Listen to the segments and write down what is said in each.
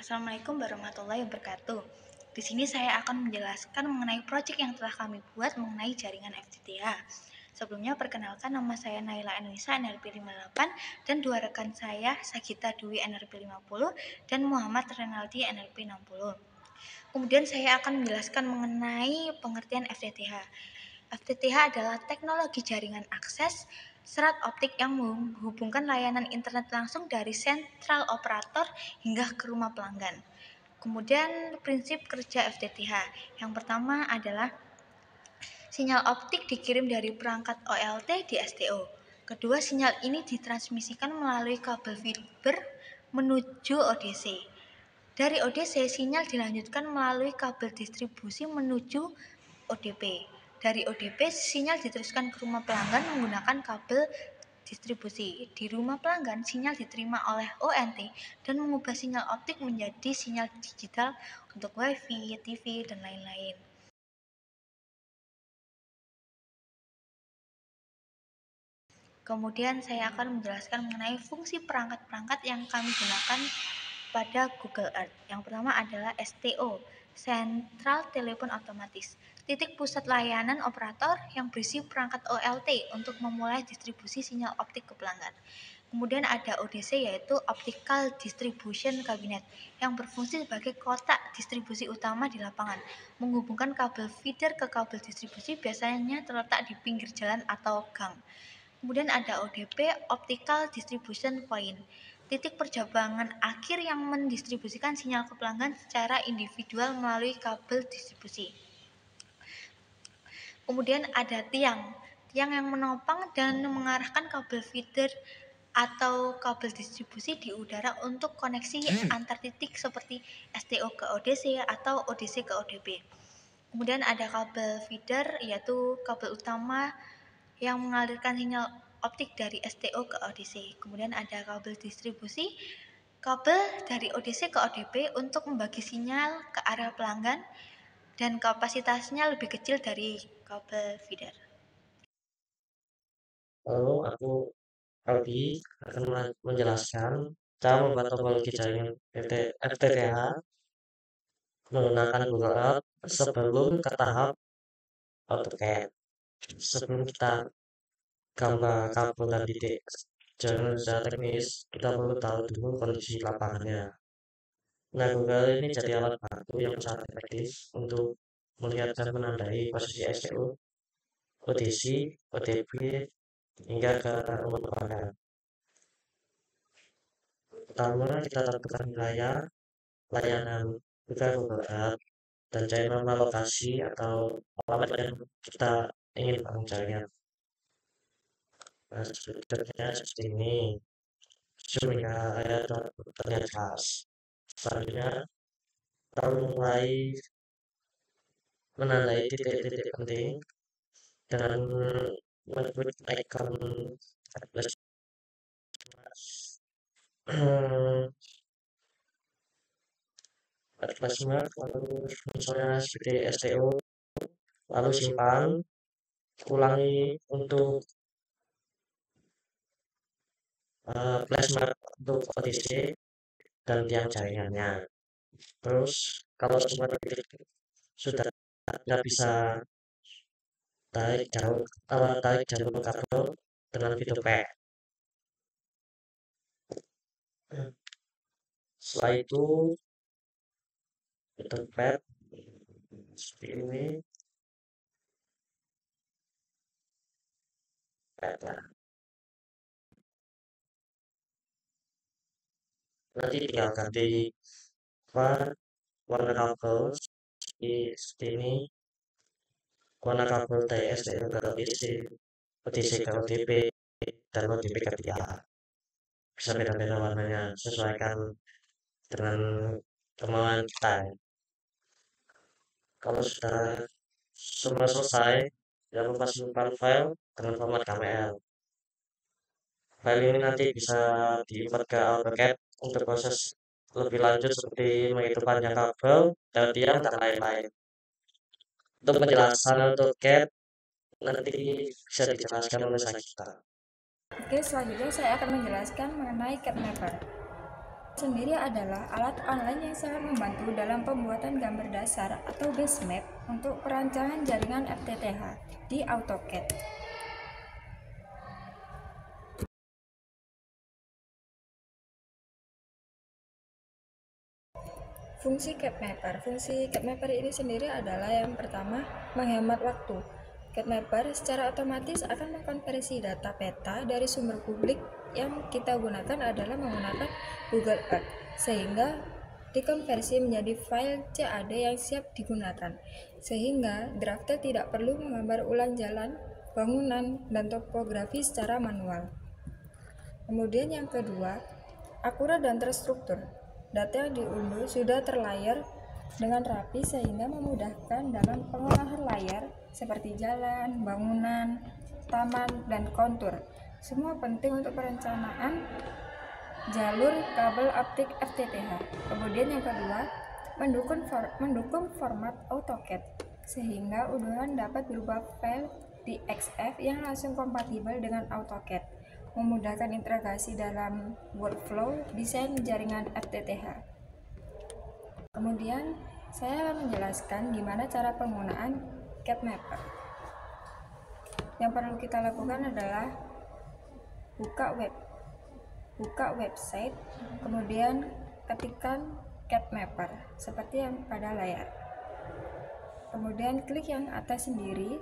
Assalamualaikum warahmatullahi wabarakatuh. Di sini saya akan menjelaskan mengenai proyek yang telah kami buat mengenai jaringan FTTH. Sebelumnya perkenalkan, nama saya Naila Anissa NRP 58 dan dua rekan saya Sagita Dwi NRP 50 dan Muhammad Renaldi NRP 60. Kemudian saya akan menjelaskan mengenai pengertian FTTH. FTTH adalah teknologi jaringan akses serat optik yang menghubungkan layanan internet langsung dari sentral operator hingga ke rumah pelanggan. Kemudian prinsip kerja FTTH. Yang pertama adalah sinyal optik dikirim dari perangkat OLT di STO. Kedua, sinyal ini ditransmisikan melalui kabel fiber menuju ODC. Dari ODC, sinyal dilanjutkan melalui kabel distribusi menuju ODP. Dari ODP, sinyal diteruskan ke rumah pelanggan menggunakan kabel distribusi. Di rumah pelanggan, sinyal diterima oleh ONT dan mengubah sinyal optik menjadi sinyal digital untuk WiFi, TV, dan lain-lain. Kemudian saya akan menjelaskan mengenai fungsi perangkat-perangkat yang kami gunakan pada Google Earth. Yang pertama adalah STO, Central Telepon Otomatis, titik pusat layanan operator yang berisi perangkat OLT untuk memulai distribusi sinyal optik ke pelanggan. Kemudian ada ODC, yaitu Optical Distribution Cabinet, yang berfungsi sebagai kotak distribusi utama di lapangan, menghubungkan kabel feeder ke kabel distribusi, biasanya terletak di pinggir jalan atau gang. Kemudian ada ODP, Optical Distribution Point, titik perjabangan akhir yang mendistribusikan sinyal ke pelanggan secara individual melalui kabel distribusi. Kemudian ada tiang yang menopang dan mengarahkan kabel feeder atau kabel distribusi di udara untuk koneksi antar titik seperti STO ke ODC atau ODC ke ODP. Kemudian ada kabel feeder, yaitu kabel utama yang mengalirkan sinyal optik dari STO ke ODC. Kemudian ada kabel distribusi, kabel dari ODC ke ODP untuk membagi sinyal ke area pelanggan dan kapasitasnya lebih kecil dari kabel feeder. Lalu aku Aldi akan menjelaskan cara membuat topologi jaringan FTTH menggunakan Google Earth sebelum ke tahap AutoCAD. Sebelum kita gambar kabel dan titik jaringan secara teknis, kita perlu tahu dulu kondisi lapangannya. Nah, Google ini jadi alat bantu yang sangat efektif untuk melihat dan menandai posisi STU, ODC, OTP, hingga ke rumah pelanggan. Pertama, kita tentukan wilayah layanan buka Google Earth dan cari nama lokasi atau alamat yang kita ingin bangun jaringan. Nah, strukturnya seperti ini. Zoom hingga layar terlihat jelas. Selanjutnya, kita mulai menandai titik-titik penting dengan menyebut icon plus mark, lalu misalnya seperti STO, lalu simpan, ulangi untuk flashmark untuk OTC dan tiang jaringannya. Terus kalau semua titik sudah tidak bisa tarik jalur kabel dengan video pack. Setelah itu video pack seperti ini. Nanti tinggal ganti warna kabel seperti ini, warna kabel dari STL ke OTC, OTC ke OTP, dan OTP ke TIA. Bisa beda-beda warnanya, sesuaikan dengan kemauan kita. Kalau sudah semua selesai, jangan lupa simpan file dengan format KML. File ini nanti bisa diimport ke AutoCAD untuk proses lebih lanjut seperti menghitung panjang kabel, tiang, dan lain-lain. Untuk penjelasan AutoCAD nanti bisa dijelaskan oleh Sagita. Oke, selanjutnya saya akan menjelaskan mengenai CAD Mapper. sendiri adalah alat online yang sangat membantu dalam pembuatan gambar dasar atau base map untuk perancangan jaringan FTTH di AutoCAD. Fungsi CADMapper ini sendiri adalah yang pertama, menghemat waktu. CADMapper secara otomatis akan mengkonversi data peta dari sumber publik yang kita gunakan adalah menggunakan Google Earth, sehingga dikonversi menjadi file CAD yang siap digunakan, sehingga drafter tidak perlu menggambar ulang jalan, bangunan, dan topografi secara manual. Kemudian yang kedua, akurat dan terstruktur. Data yang diunduh sudah terlayar dengan rapi sehingga memudahkan dalam pengolahan layar seperti jalan, bangunan, taman, dan kontur. Semua penting untuk perencanaan jalur kabel optik FTTH. Kemudian yang kedua, mendukung format AutoCAD sehingga unduhan dapat berupa file di XF yang langsung kompatibel dengan AutoCAD, memudahkan integrasi dalam workflow desain jaringan FTTH. Kemudian saya akan menjelaskan gimana cara penggunaan CADMapper. Yang perlu kita lakukan adalah buka website, kemudian ketikkan CADMapper seperti yang pada layar. Kemudian klik yang atas sendiri,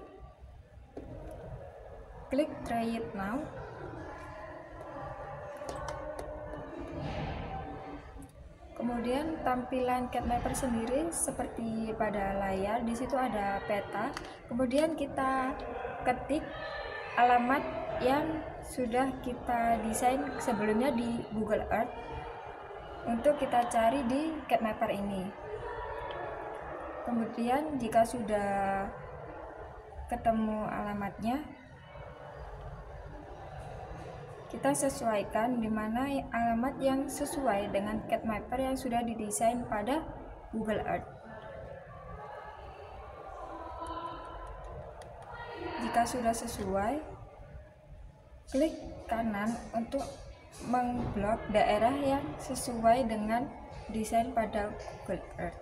klik try it now. Kemudian tampilan CADMapper sendiri seperti pada layar, di situ ada peta. Kemudian kita ketik alamat yang sudah kita desain sebelumnya di Google Earth untuk kita cari di CADMapper ini. Kemudian jika sudah ketemu alamatnya, kita sesuaikan di mana alamat yang sesuai dengan CADMapper yang sudah didesain pada Google Earth. Jika sudah sesuai, klik kanan untuk mengblok daerah yang sesuai dengan desain pada Google Earth.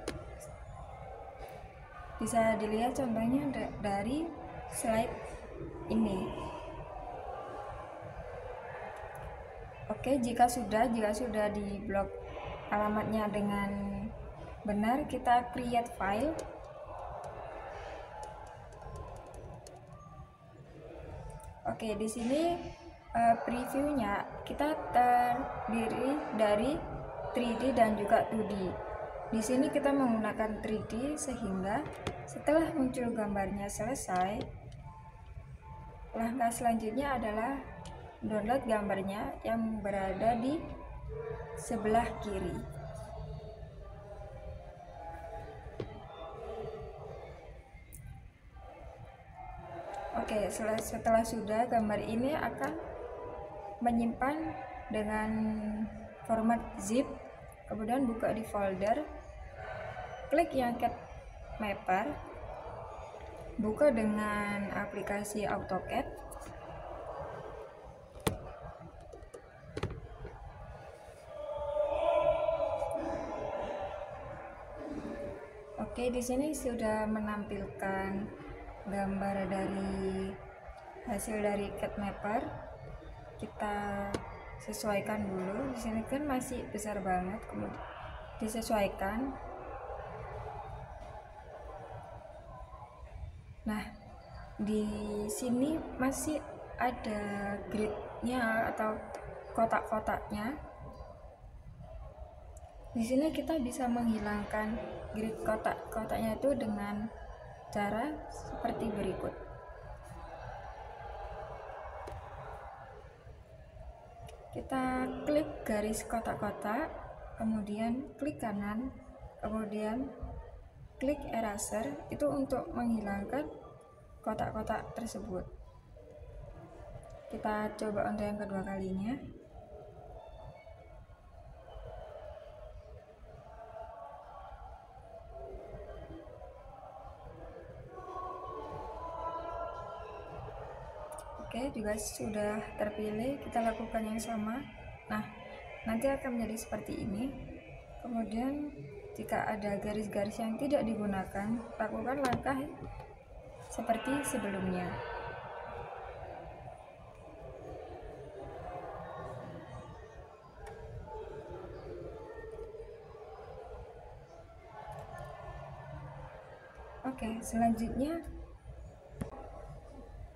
Bisa dilihat contohnya dari slide ini. Oke, jika sudah diblok alamatnya dengan benar, kita create file. Oke, di sini previewnya kita terdiri dari 3D dan juga 2D. Di sini kita menggunakan 3D sehingga setelah muncul gambarnya selesai, langkah selanjutnya adalah download gambarnya yang berada di sebelah kiri. Oke, setelah sudah, gambar ini akan menyimpan dengan format zip. Kemudian buka di folder, klik yang CADMapper, buka dengan aplikasi AutoCAD. Oke, di sini sudah menampilkan gambar dari hasil dari CADMapper. Kita sesuaikan dulu. Di sini kan masih besar banget, kemudian disesuaikan. Nah, di sini masih ada gridnya atau kotak-kotaknya. Di sini kita bisa menghilangkan grid kotak-kotaknya itu dengan cara seperti berikut. Kita klik garis kotak-kotak, kemudian klik kanan, kemudian klik eraser, itu untuk menghilangkan kotak-kotak tersebut. Kita coba untuk yang kedua kalinya. Oke, juga sudah terpilih, kita lakukan yang sama. Nah, nanti akan menjadi seperti ini. Kemudian jika ada garis-garis yang tidak digunakan, lakukan langkah seperti sebelumnya. Oke, selanjutnya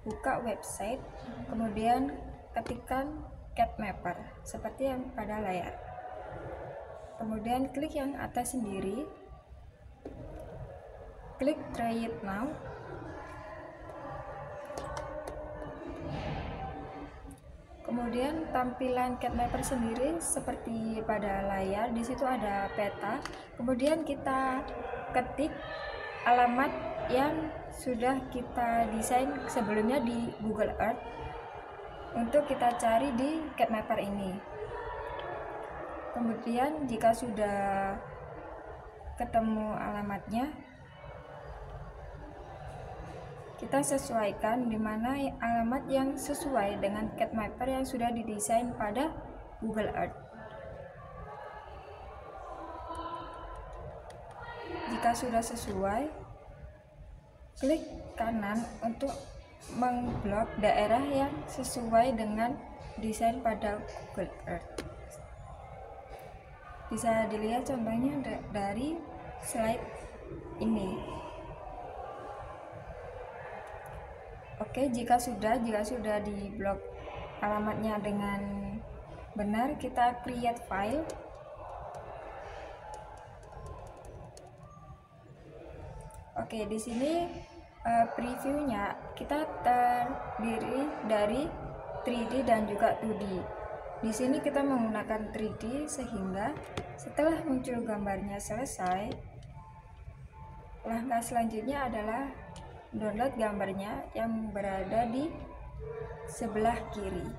buka website, kemudian ketikkan CADMapper seperti yang pada layar. Kemudian klik yang atas sendiri, klik try it now. Kemudian tampilan CADMapper sendiri seperti pada layar. Di situ ada peta. Kemudian kita ketik alamat yang sudah kita desain sebelumnya di Google Earth untuk kita cari di CADMapper ini. Kemudian jika sudah ketemu alamatnya, kita sesuaikan di mana alamat yang sesuai dengan CADMapper yang sudah didesain pada Google Earth. Jika sudah sesuai, klik kanan untuk mengblok daerah yang sesuai dengan desain pada Google Earth. Bisa dilihat contohnya dari slide ini. Oke, jika sudah diblok alamatnya dengan benar, kita create file. Oke, di sini previewnya kita terdiri dari 3D dan juga 2D. Di sini kita menggunakan 3D sehingga setelah muncul gambarnya selesai, langkah selanjutnya adalah download gambarnya yang berada di sebelah kiri.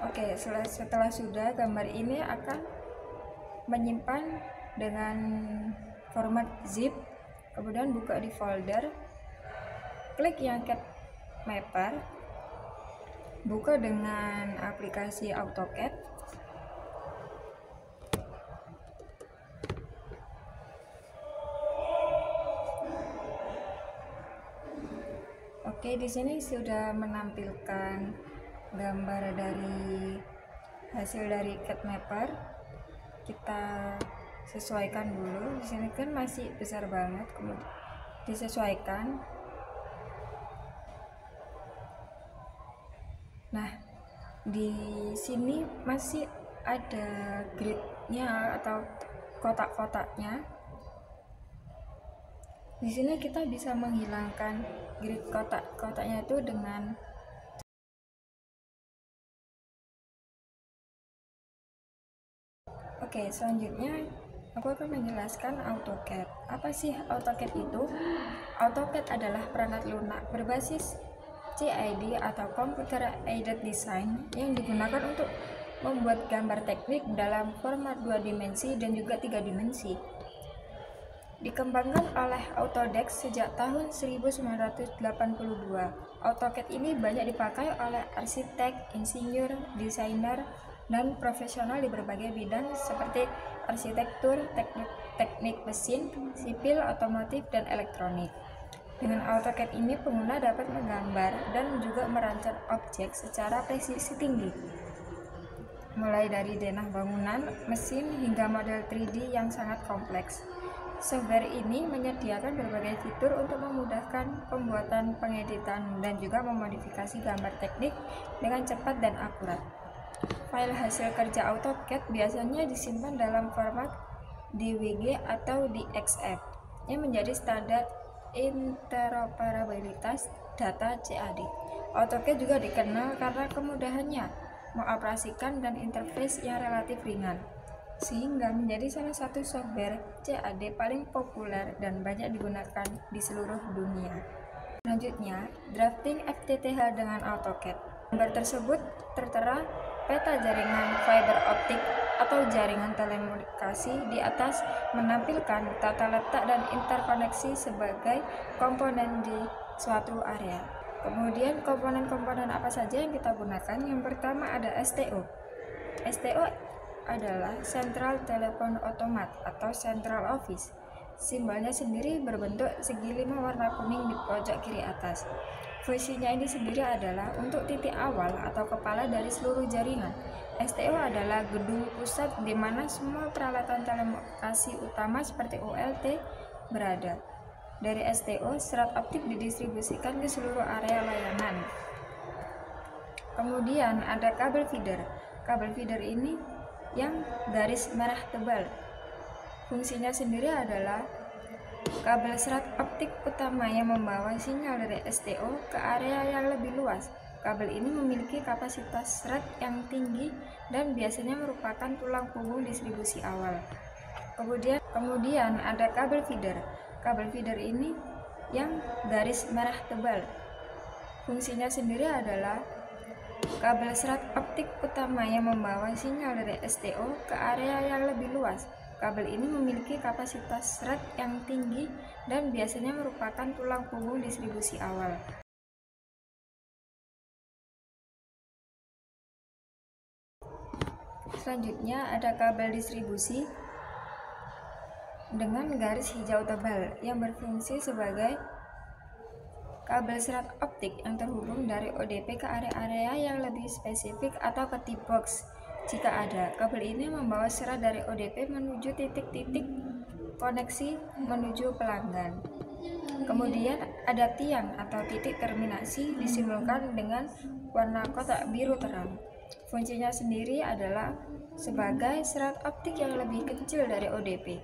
Oke, setelah sudah, gambar ini akan menyimpan dengan format zip. Kemudian buka di folder, klik yang CADMapper, buka dengan aplikasi AutoCAD. Oke, di sini sudah menampilkan gambar dari hasil dari CADMapper. Kita sesuaikan dulu. Di sini kan masih besar banget, kemudian disesuaikan. Nah, di sini masih ada gridnya atau kotak-kotaknya. Di sini kita bisa menghilangkan grid kotak-kotaknya itu dengan Oke, selanjutnya aku akan menjelaskan AutoCAD. Apa sih AutoCAD itu? AutoCAD adalah perangkat lunak berbasis CAD atau Computer Aided Design yang digunakan untuk membuat gambar teknik dalam format 2 dimensi dan juga 3 dimensi. Dikembangkan oleh Autodesk sejak tahun 1982. AutoCAD ini banyak dipakai oleh arsitek, insinyur, desainer, dan profesional di berbagai bidang seperti arsitektur, teknik mesin, sipil, otomotif, dan elektronik. Dengan AutoCAD ini pengguna dapat menggambar dan juga merancang objek secara presisi tinggi, mulai dari denah bangunan, mesin, hingga model 3D yang sangat kompleks. Software ini menyediakan berbagai fitur untuk memudahkan pembuatan, pengeditan, dan juga memodifikasi gambar teknik dengan cepat dan akurat. File hasil kerja AutoCAD biasanya disimpan dalam format DWG atau DXF yang menjadi standar interoperabilitas data CAD. AutoCAD juga dikenal karena kemudahannya mengoperasikan dan interface yang relatif ringan, sehingga menjadi salah satu software CAD paling populer dan banyak digunakan di seluruh dunia. Selanjutnya, drafting FTTH dengan AutoCAD. Gambar tersebut tertera peta jaringan fiber optik atau jaringan telekomunikasi di atas, menampilkan tata letak dan interkoneksi sebagai komponen di suatu area. Kemudian komponen-komponen apa saja yang kita gunakan? Yang pertama ada STO. STO adalah Central Telephone Automat atau Central Office. Simbolnya sendiri berbentuk segi 5 warna kuning di pojok kiri atas. Fungsinya ini sendiri adalah untuk titik awal atau kepala dari seluruh jaringan. STO adalah gedung pusat di mana semua peralatan telekomunikasi utama seperti OLT berada. Dari STO, serat optik didistribusikan ke seluruh area layanan. Kemudian ada kabel feeder. Kabel feeder ini yang garis merah tebal. Fungsinya sendiri adalah kabel serat optik utama yang membawa sinyal dari STO ke area yang lebih luas. Kabel ini memiliki kapasitas serat yang tinggi dan biasanya merupakan tulang punggung distribusi awal. Kemudian ada kabel feeder. Kabel feeder ini yang garis merah tebal. Fungsinya sendiri adalah kabel serat optik utama yang membawa sinyal dari STO ke area yang lebih luas. Kabel ini memiliki kapasitas serat yang tinggi dan biasanya merupakan tulang punggung distribusi awal. Selanjutnya ada kabel distribusi dengan garis hijau tebal yang berfungsi sebagai kabel serat optik yang terhubung dari ODP ke area-area yang lebih spesifik atau ke T-box jika ada. Kabel ini membawa serat dari ODP menuju titik-titik koneksi menuju pelanggan. Kemudian ada tiang atau titik terminasi disimbolkan dengan warna kotak biru terang. Fungsinya sendiri adalah sebagai serat optik yang lebih kecil dari ODP.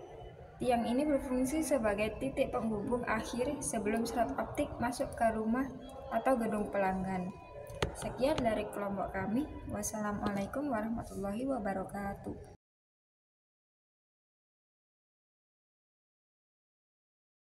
Tiang ini berfungsi sebagai titik penghubung akhir sebelum serat optik masuk ke rumah atau gedung pelanggan. Sekian dari kelompok kami. Wassalamualaikum warahmatullahi wabarakatuh.